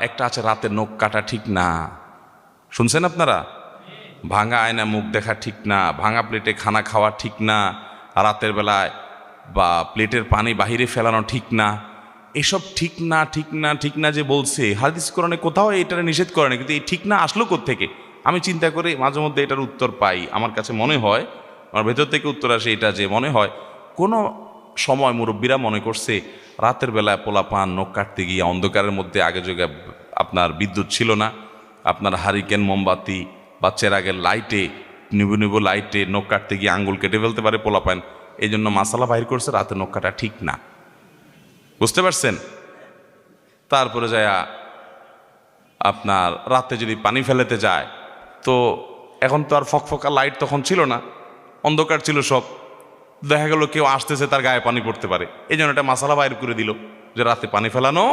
একটা আছে রাতের নখ কাটা ঠিক না, শুনছেন আপনারা? ভাঙা আয়না মুখ দেখা ঠিক না, ভাঙা প্লেটে খানা খাওয়া ঠিক না, রাতের বেলায় বা প্লেটের পানি বাহিরে ফেলানো ঠিক না। এসব ঠিক না ঠিক না ঠিক না যে বলছে, হাদিস কোরআনে কোথাও এটা নিষেধ করে না, কিন্তু এই ঠিক না আসলো কোত্থেকে? আমি চিন্তা করে মাঝে মধ্যে এটার উত্তর পাই। আমার কাছে মনে হয়, আমার ভেতর থেকে উত্তর আসে এটা, যে মনে হয় কোনো সময় মুরব্বীরা মনে করছে রাতের বেলায় পোলাপান নখ কাটতে গিয়ে অন্ধকারের মধ্যে আগে যোগে আপনার বিদ্যুৎ ছিল না, আপনার হারিকেন মোমবাতি বা চেরাগের লাইটে, নিবু নিবু লাইটে নখ কাটতে গিয়ে আঙ্গুল কেটে ফেলতে পারে পোলাপান, এই জন্য মাসালা বাহির করছে রাতে নখ কাটা ঠিক না। বুঝতে পারছেন? তারপরে যায় আপনার রাতে যদি পানি ফেলেতে যায়, তো এখন তো আর ফকফকা লাইট তখন ছিল না, অন্ধকার ছিল সব, দেখা গেল কেউ আসতেছে তার গায়ে পানি পড়তে পারে, এই জন্য একটা মাসালা বাইর করে দিল যে রাতে পানি ফেলানো